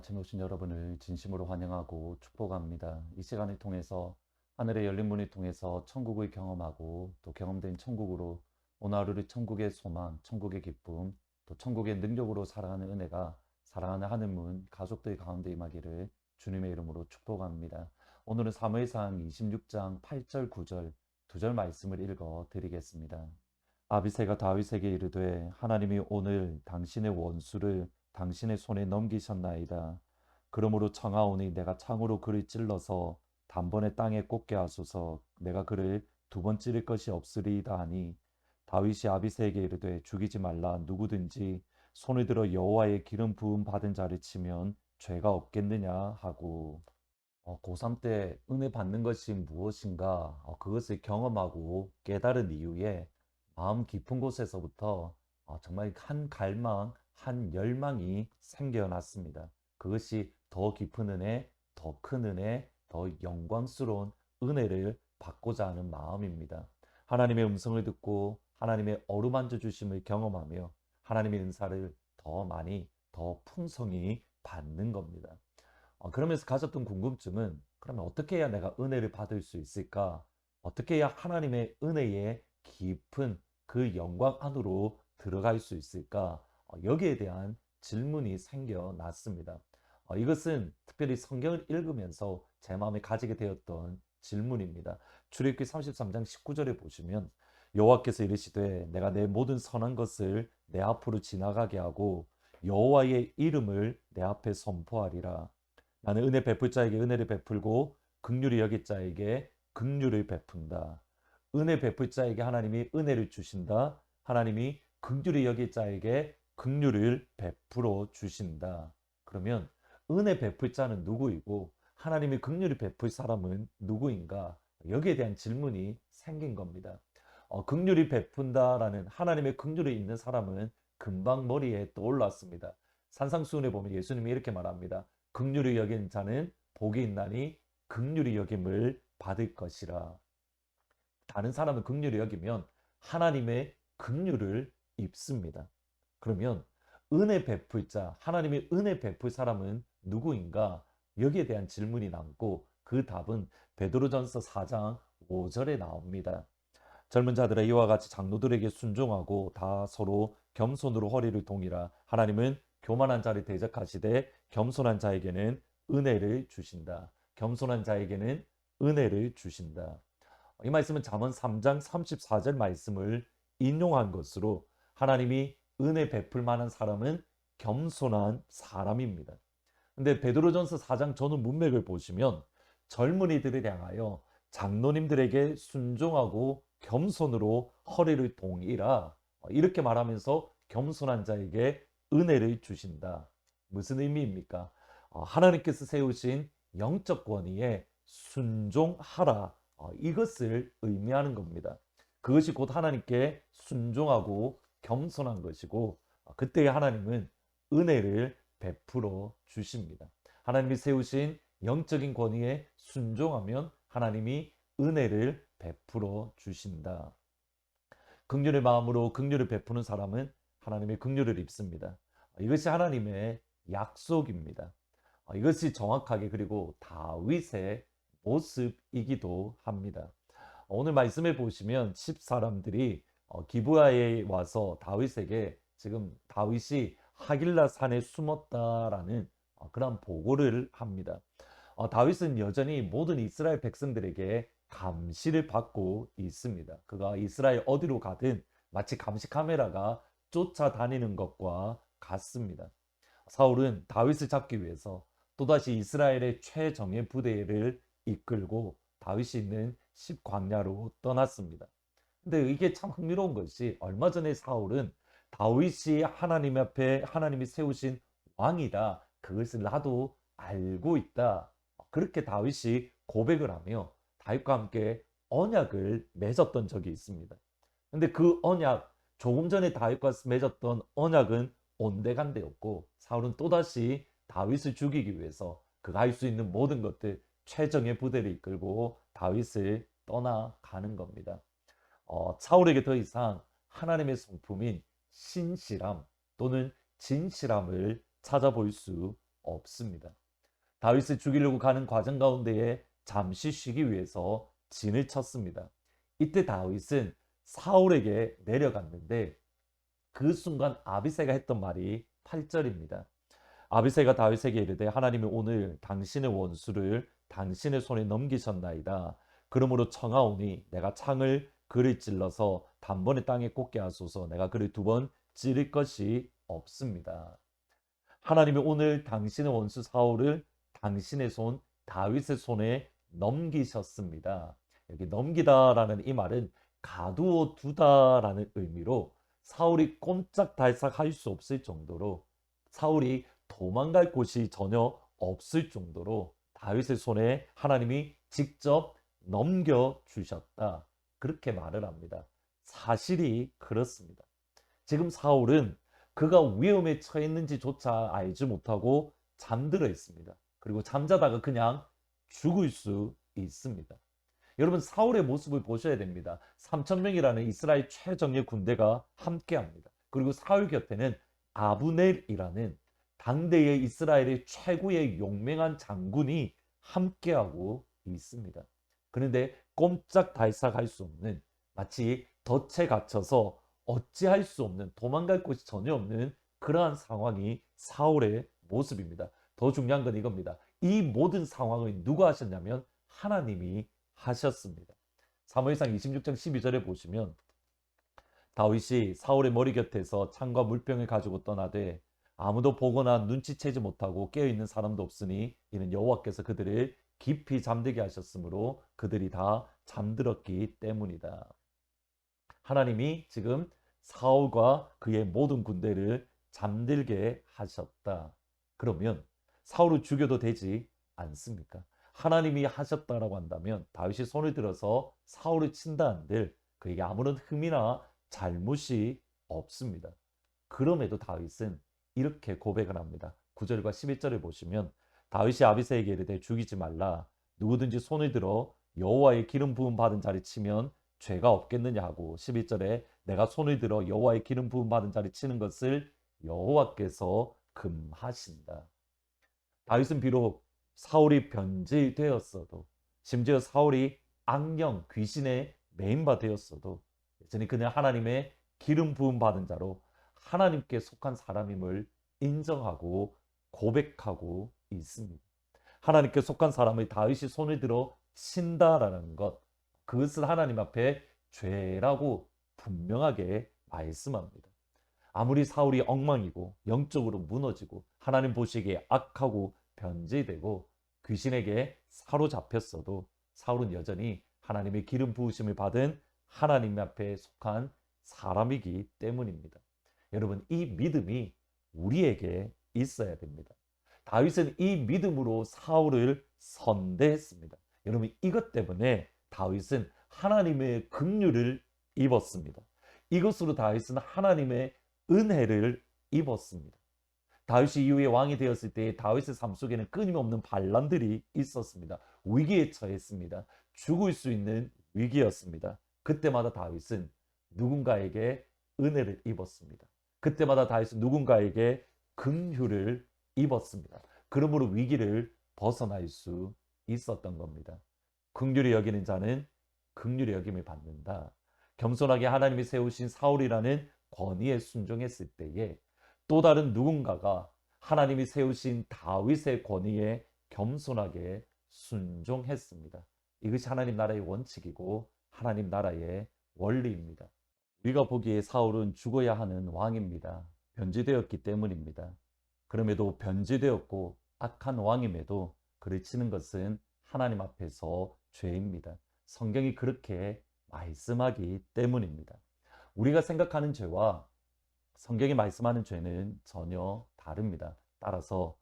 아침에 오신 여러분을 진심으로 환영하고 축복합니다. 이 시간을 통해서 하늘의 열린 문을 통해서 천국을 경험하고 또 경험된 천국으로 오늘 하루를 천국의 소망, 천국의 기쁨, 또 천국의 능력으로 살아가는 은혜가 사랑하는 하늘문 가족들 가운데 임하기를 주님의 이름으로 축복합니다. 오늘은 사무엘상 26장 8절 9절 두 절 말씀을 읽어 드리겠습니다. 아비새가 다윗에게 이르되 하나님이 오늘 당신의 원수를 당신의 손에 넘기셨나이다. 그러므로 청하오니 내가 창으로 그를 찔러서 단번에 땅에 꽂게 하소서. 내가 그를 두 번 찌를 것이 없으리이다 하니 다윗이 아비새에게 이르되 죽이지 말라. 누구든지 손을 들어 여호와의 기름 부음 받은 자를 치면 죄가 없겠느냐 하고 고3 때 은혜 받는 것이 무엇인가 그것을 경험하고 깨달은 이후에 마음 깊은 곳에서부터 정말 한 갈망, 한 열망이 생겨났습니다. 그것이 더 깊은 은혜, 더 큰 은혜, 더 영광스러운 은혜를 받고자 하는 마음입니다. 하나님의 음성을 듣고 하나님의 어루만져 주심을 경험하며 하나님의 은사를 더 많이, 더 풍성히 받는 겁니다. 그러면서 가졌던 궁금증은 그러면 어떻게 해야 내가 은혜를 받을 수 있을까? 어떻게 해야 하나님의 은혜의 깊은 그 영광 안으로 들어갈 수 있을까? 여기에 대한 질문이 생겨났습니다. 이것은 특별히 성경을 읽으면서 제 마음에 가지게 되었던 질문입니다. 출애굽기 33장 19절에 보시면 여호와께서 이르시되 내가 내 모든 선한 것을 내 앞으로 지나가게 하고 여호와의 이름을 내 앞에 선포하리라. 나는 은혜 베풀 자에게 은혜를 베풀고 긍휼히 여길 자에게 긍휼을 베푼다. 은혜 베풀 자에게 하나님이 은혜를 주신다. 하나님이 긍휼히 여길 자에게 긍휼을 베풀어 주신다. 그러면 은혜 베풀 자는 누구이고 하나님이 긍휼히 베풀 사람은 누구인가? 여기에 대한 질문이 생긴 겁니다. 긍휼히 베푼다라는 하나님의 긍휼이 있는 사람은 금방 머리에 떠올랐습니다. 산상수훈에 보면 예수님이 이렇게 말합니다. 긍휼히 여긴 자는 복이 있나니 긍휼히 여김을 받을 것이라. 다른 사람은 긍휼히 여기면 하나님의 긍휼을 입습니다. 그러면 은혜 베풀 자, 하나님의 은혜 베풀 사람은 누구인가? 여기에 대한 질문이 남고 그 답은 베드로전서 4장 5절에 나옵니다. 젊은 자들아 이와 같이 장로들에게 순종하고 다 서로 겸손으로 허리를 동이라. 하나님은 교만한 자를 대적하시되 겸손한 자에게는 은혜를 주신다. 겸손한 자에게는 은혜를 주신다. 이 말씀은 잠언 3장 34절 말씀을 인용한 것으로 하나님이 은혜 베풀 만한 사람은 겸손한 사람입니다. 근데 베드로전서 4장 전후 문맥을 보시면 젊은이들을 향하여 장로님들에게 순종하고 겸손으로 허리를 동이라 이렇게 말하면서 겸손한 자에게 은혜를 주신다. 무슨 의미입니까? 하나님께서 세우신 영적 권위에 순종하라. 이것을 의미하는 겁니다. 그것이 곧 하나님께 순종하고 겸손한 것이고 그때 하나님은 은혜를 베풀어 주십니다. 하나님이 세우신 영적인 권위에 순종하면 하나님이 은혜를 베풀어 주신다. 긍휼의 마음으로 긍휼을 베푸는 사람은 하나님의 긍휼을 입습니다. 이것이 하나님의 약속입니다. 이것이 정확하게 그리고 다윗의 모습이기도 합니다. 오늘 말씀에 보시면 10사람들이 기브아에 와서 다윗에게 지금 다윗이 하길라 산에 숨었다라는 그런 보고를 합니다. 다윗은 여전히 모든 이스라엘 백성들에게 감시를 받고 있습니다. 그가 이스라엘 어디로 가든 마치 감시 카메라가 쫓아다니는 것과 같습니다. 사울은 다윗을 잡기 위해서 또다시 이스라엘의 최정예 부대를 이끌고 다윗이 있는 십광야로 떠났습니다. 근데 이게 참 흥미로운 것이 얼마 전에 사울은 다윗이 하나님 앞에 하나님이 세우신 왕이다. 그것을 나도 알고 있다. 그렇게 다윗이 고백을 하며 다윗과 함께 언약을 맺었던 적이 있습니다. 근데 그 언약, 조금 전에 다윗과 맺었던 언약은 온데간데였고 사울은 또다시 다윗을 죽이기 위해서 그가 할 수 있는 모든 것들 최정의 부대를 이끌고 다윗을 떠나가는 겁니다. 사울에게 더 이상 하나님의 성품인 신실함 또는 진실함을 찾아볼 수 없습니다. 다윗을 죽이려고 가는 과정 가운데에 잠시 쉬기 위해서 진을 쳤습니다. 이때 다윗은 사울에게 내려갔는데 그 순간 아비새가 했던 말이 8절입니다. 아비새가 다윗에게 이르되 하나님이 오늘 당신의 원수를 당신의 손에 넘기셨나이다. 그러므로 청하오니 내가 창을 그를 찔러서 단번에 땅에 꽂게 하소서. 내가 그를 2번 찌를 것이 없습니다. 하나님이 오늘 당신의 원수 사울을 당신의 손 다윗의 손에 넘기셨습니다. 여기 넘기다라는 이 말은 가두어 두다라는 의미로 사울이 꼼짝달싹 할 수 없을 정도로 사울이 도망갈 곳이 전혀 없을 정도로 다윗의 손에 하나님이 직접 넘겨주셨다. 그렇게 말을 합니다. 사실이 그렇습니다. 지금 사울은 그가 위험에 처했는지조차 알지 못하고 잠들어 있습니다. 그리고 잠자다가 그냥 죽을 수 있습니다. 여러분 사울의 모습을 보셔야 됩니다. 3,000명이라는 이스라엘 최정예 군대가 함께합니다. 그리고 사울 곁에는 아브넬이라는 당대의 이스라엘의 최고의 용맹한 장군이 함께하고 있습니다. 그런데 꼼짝달싹 할 수 없는 마치 덫에 갇혀서 어찌할 수 없는 도망갈 곳이 전혀 없는 그러한 상황이 사울의 모습입니다. 더 중요한 건 이겁니다. 이 모든 상황을 누가 하셨냐면 하나님이 하셨습니다. 사무엘상 26장 12절에 보시면 다윗이 사울의 머리 곁에서 창과 물병을 가지고 떠나되 아무도 보거나 눈치채지 못하고 깨어있는 사람도 없으니 이는 여호와께서 그들을 깊이 잠들게 하셨으므로 그들이 다 잠들었기 때문이다. 하나님이 지금 사울과 그의 모든 군대를 잠들게 하셨다. 그러면 사울을 죽여도 되지 않습니까? 하나님이 하셨다라고 한다면 다윗이 손을 들어서 사울을 친다 한들 그에게 아무런 흠이나 잘못이 없습니다. 그럼에도 다윗은 이렇게 고백을 합니다. 9절과 11절을 보시면 다윗이 아비새에게 이르되 죽이지 말라. 누구든지 손을 들어 여호와의 기름 부음 받은 자를 치면 죄가 없겠느냐 하고 11절에 내가 손을 들어 여호와의 기름 부음 받은 자를 치는 것을 여호와께서 금하신다. 다윗은 비록 사울이 변질되었어도 심지어 사울이 악령 귀신의 메인바 되었어도 여전히 그는 하나님의 기름 부음 받은 자로 하나님께 속한 사람임을 인정하고 고백하고 있습니다. 하나님께 속한 사람의 다윗이 손을 들어 친다라는 것, 그것은 하나님 앞에 죄라고 분명하게 말씀합니다. 아무리 사울이 엉망이고 영적으로 무너지고 하나님 보시기에 악하고 변질되고 귀신에게 사로잡혔어도 사울은 여전히 하나님의 기름 부으심을 받은 하나님 앞에 속한 사람이기 때문입니다. 여러분 이 믿음이 우리에게 있어야 됩니다. 다윗은 이 믿음으로 사울을 선대했습니다. 여러분 이것 때문에 다윗은 하나님의 긍휼을 입었습니다. 이것으로 다윗은 하나님의 은혜를 입었습니다. 다윗이 이후에 왕이 되었을 때 다윗의 삶 속에는 끊임없는 반란들이 있었습니다. 위기에 처했습니다. 죽을 수 있는 위기였습니다. 그때마다 다윗은 누군가에게 은혜를 입었습니다. 그때마다 다윗은 누군가에게 긍휼을 입었습니다. 그러므로 위기를 벗어날 수 있었던 겁니다. 긍휼히 여기는 자는 긍휼히 여김을 받는다. 겸손하게 하나님이 세우신 사울이라는 권위에 순종했을 때에 또 다른 누군가가 하나님이 세우신 다윗의 권위에 겸손하게 순종했습니다. 이것이 하나님 나라의 원칙이고 하나님 나라의 원리입니다. 우리가 보기에 사울은 죽어야 하는 왕입니다. 변질되었기 때문입니다. 그럼에도 변질되었고 악한 왕임에도 그를 치는 것은 하나님 앞에서 죄입니다. 성경이 그렇게 말씀하기 때문입니다. 우리가 생각하는 죄와 성경이 말씀하는 죄는 전혀 다릅니다. 따라서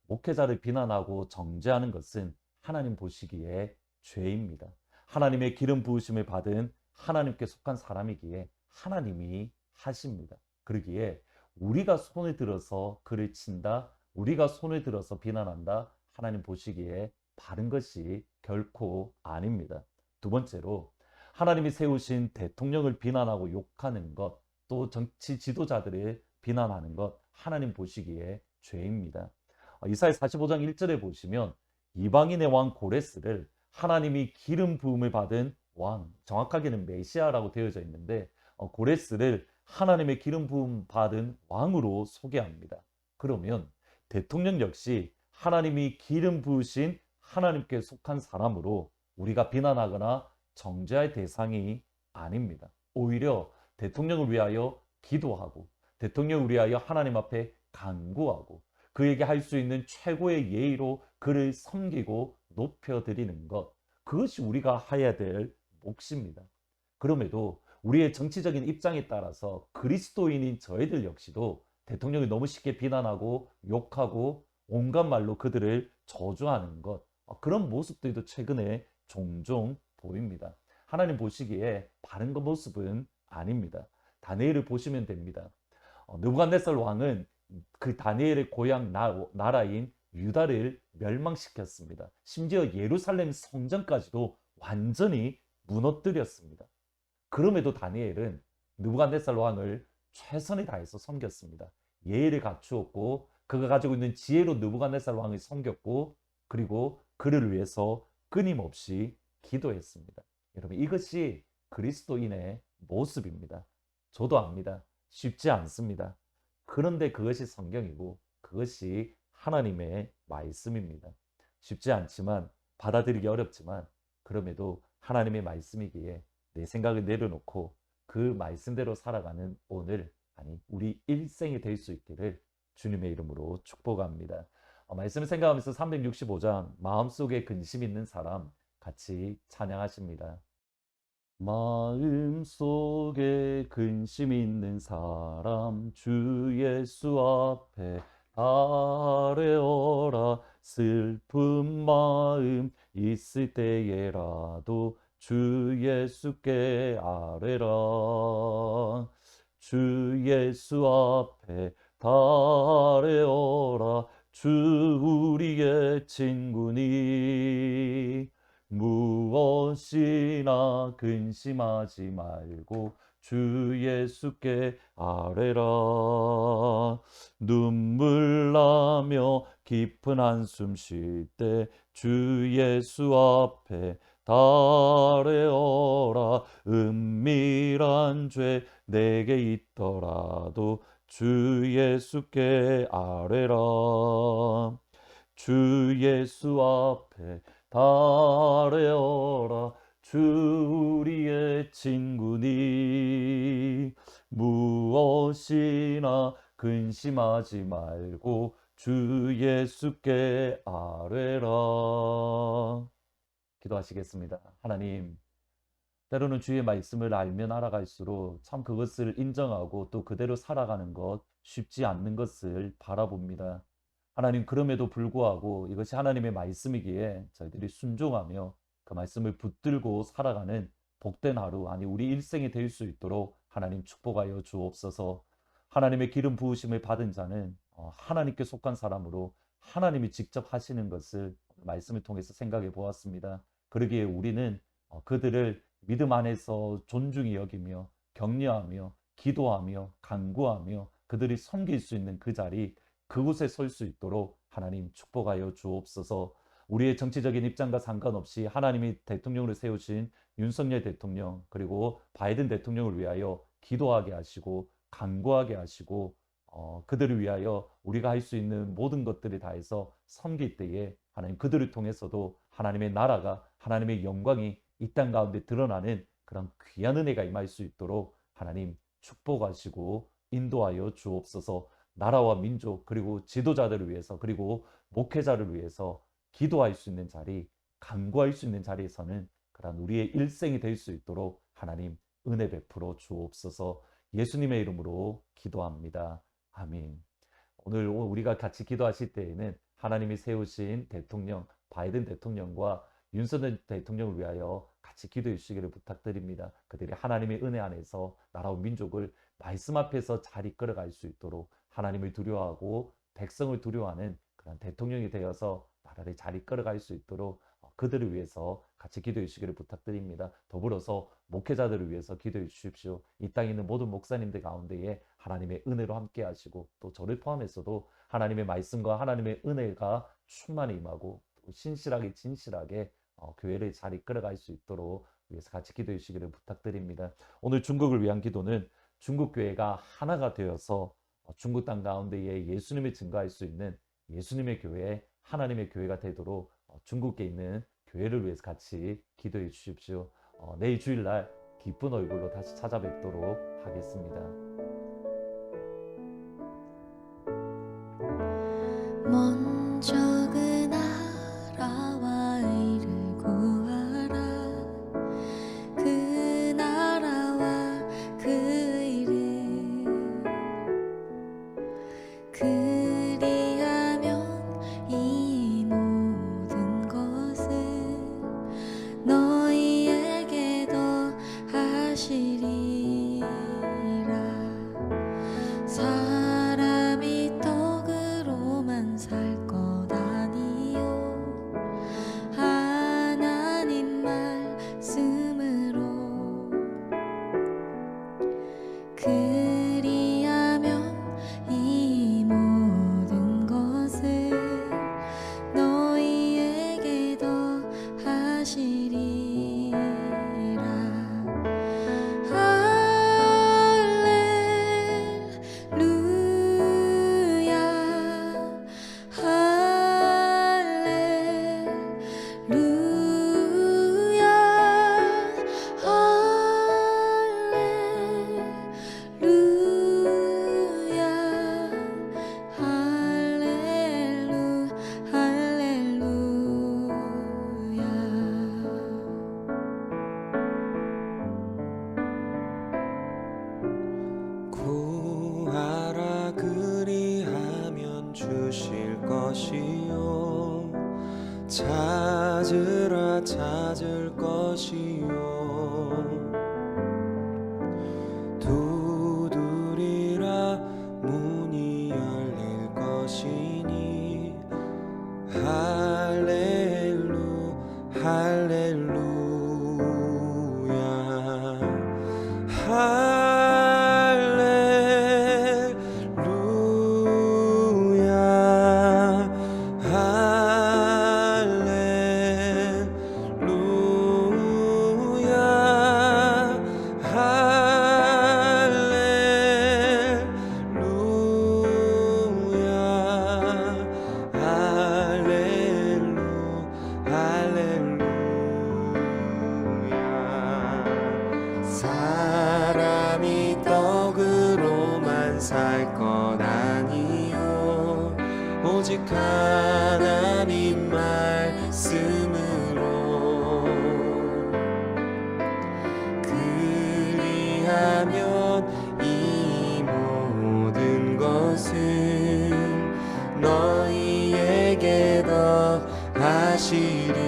목회자를 비난하고 정죄하는 것은 하나님 보시기에 죄입니다. 하나님의 기름 부으심을 받은 하나님께 속한 사람이기에 하나님이 하십니다. 그러기에 우리가 손을 들어서 그를 친다, 우리가 손을 들어서 비난한다, 하나님 보시기에 바른 것이 결코 아닙니다. 두 번째로 하나님이 세우신 대통령을 비난하고 욕하는 것, 또 정치 지도자들을 비난하는 것 하나님 보시기에 죄입니다. 이사야 45장 1절에 보시면 이방인의 왕 고레스를 하나님이 기름 부음을 받은 왕, 정확하게는 메시아라고 되어져 있는데 고레스를 하나님의 기름 부음 받은 왕으로 소개합니다. 그러면 대통령 역시 하나님이 기름 부으신 하나님께 속한 사람으로 우리가 비난하거나 정죄할 대상이 아닙니다. 오히려 대통령을 위하여 기도하고 대통령을 위하여 하나님 앞에 간구하고 그에게 할 수 있는 최고의 예의로 그를 섬기고 높여드리는 것, 그것이 우리가 해야 될 몫입니다. 그럼에도 우리의 정치적인 입장에 따라서 그리스도인인 저희들 역시도 대통령을 너무 쉽게 비난하고 욕하고 온갖 말로 그들을 저주하는 것, 그런 모습들도 최근에 종종 보입니다. 하나님 보시기에 바른 그 모습은 아닙니다. 다니엘을 보시면 됩니다. 느부갓네살 왕은 그 다니엘의 고향 나라인 유다를 멸망시켰습니다. 심지어 예루살렘 성전까지도 완전히 무너뜨렸습니다. 그럼에도 다니엘은 느부갓네살 왕을 최선을 다해서 섬겼습니다. 예의를 갖추었고 그가 가지고 있는 지혜로 느부갓네살 왕을 섬겼고 그리고 그를 위해서 끊임없이 기도했습니다. 여러분, 이것이 그리스도인의 모습입니다. 저도 압니다. 쉽지 않습니다. 그런데 그것이 성경이고 그것이 하나님의 말씀입니다. 쉽지 않지만 받아들이기 어렵지만 그럼에도 하나님의 말씀이기에 내 생각을 내려놓고 그 말씀대로 살아가는 오늘, 아니 우리 일생이 될 수 있기를 주님의 이름으로 축복합니다. 말씀을 생각하면서 365장 마음속에 근심 있는 사람 같이 찬양하십니다. 마음속에 근심 있는 사람 주 예수 앞에 아뢰어라. 슬픈 마음 있을 때에라도 주 예수께 아뢰라. 주 예수 앞에 아뢰어라. 주 우리의 친구니 무엇이나 근심하지 말고 주 예수께 아뢰라. 눈물 나며 깊은 한숨 쉴 때 주 예수 앞에 아뢰어라. 은밀한 죄 내게 있더라도 주 예수께 아뢰라. 주 예수 앞에 아뢰어라. 주 우리의 친구니 무엇이나 근심하지 말고 주 예수께 아뢰라. 기도하시겠습니다. 하나님, 때로는 주의 말씀을 알면 알아갈수록 참 그것을 인정하고 또 그대로 살아가는 것 쉽지 않는 것을 바라봅니다. 하나님, 그럼에도 불구하고 이것이 하나님의 말씀이기에 저희들이 순종하며 그 말씀을 붙들고 살아가는 복된 하루, 아니 우리 일생이 될 수 있도록 하나님 축복하여 주옵소서. 하나님의 기름 부으심을 받은 자는 하나님께 속한 사람으로 하나님이 직접 하시는 것을 말씀을 통해서 생각해 보았습니다. 그러기에 우리는 그들을 믿음 안에서 존중히 여기며 격려하며 기도하며 간구하며 그들이 섬길 수 있는 그 자리, 그곳에 설 수 있도록 하나님 축복하여 주옵소서. 우리의 정치적인 입장과 상관없이 하나님이 대통령으로 세우신 윤석열 대통령 그리고 바이든 대통령을 위하여 기도하게 하시고 간구하게 하시고 그들을 위하여 우리가 할 수 있는 모든 것들을 다해서 섬길 때에 하나님 그들을 통해서도 하나님의 나라가, 하나님의 영광이 이 땅 가운데 드러나는 그런 귀한 은혜가 임할 수 있도록 하나님 축복하시고 인도하여 주옵소서. 나라와 민족 그리고 지도자들을 위해서 그리고 목회자를 위해서 기도할 수 있는 자리, 간구할 수 있는 자리에서는 그런 우리의 일생이 될 수 있도록 하나님 은혜 베풀어 주옵소서. 예수님의 이름으로 기도합니다. 아멘. 오늘 우리가 같이 기도하실 때에는 하나님이 세우신 대통령 바이든 대통령과 윤석열 대통령을 위하여 같이 기도해 주시기를 부탁드립니다. 그들이 하나님의 은혜 안에서 나라와 민족을 말씀 앞에서 잘 이끌어갈 수 있도록 하나님을 두려워하고 백성을 두려워하는 그런 대통령이 되어서 나라를 잘 이끌어갈 수 있도록 그들을 위해서 같이 기도해 주시기를 부탁드립니다. 더불어서 목회자들을 위해서 기도해 주십시오. 이 땅에 있는 모든 목사님들 가운데에 하나님의 은혜로 함께 하시고 또 저를 포함해서도 하나님의 말씀과 하나님의 은혜가 충만히 임하고 또 신실하게 진실하게 교회를 잘 이끌어갈 수 있도록 위해서 같이 기도해 주시기를 부탁드립니다. 오늘 중국을 위한 기도는 중국 교회가 하나가 되어서 중국 땅 가운데에 예수님을 증거할 수 있는 예수님의 교회, 하나님의 교회가 되도록 중국에 있는 교회를 위해서 같이 기도해 주십시오. 내일 주일날 기쁜 얼굴로 다시 찾아뵙도록 하겠습니다. 먼저 그 나라와 의를 구하라. 그 나라와 그 의를 그리하면 이 모든 것을 너희에게 더하시리라. 사람이 떡으로만 살 것 아니요 하나님 말씀으로 그리하면 이 모든 것을 너희에게 더하시리라. 구하라 그리하면 주실 것이요 찾으라 찾을 것이요 두드리라 문이 열릴 것이니 할렐루야 사람이 떡으로만 살 것 아니요 오직 하나님 말씀으로 그리하면 이 모든 것을 너희에게 더하시리라.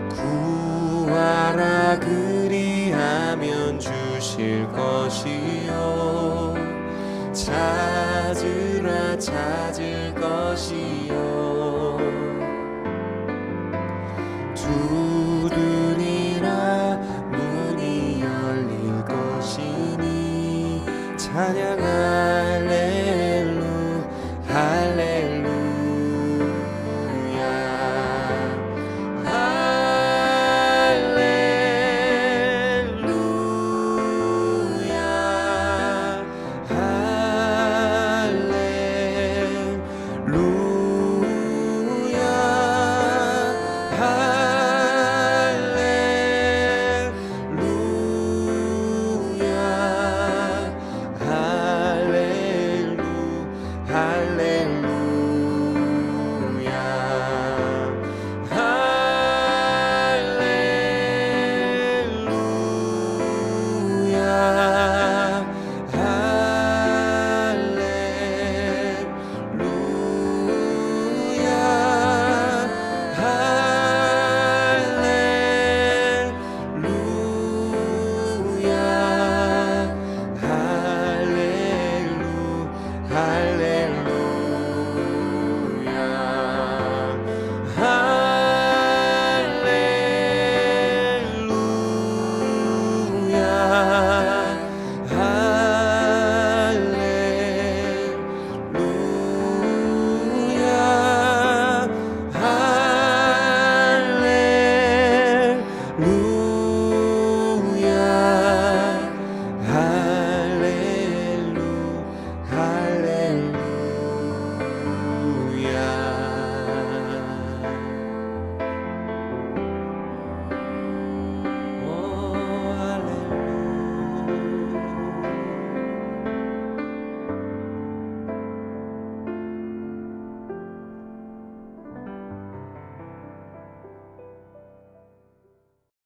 구하라 그리하면 주실 것이요 찾으라 찾을 것이요 두드리라 문이 열릴 것이니 찬양하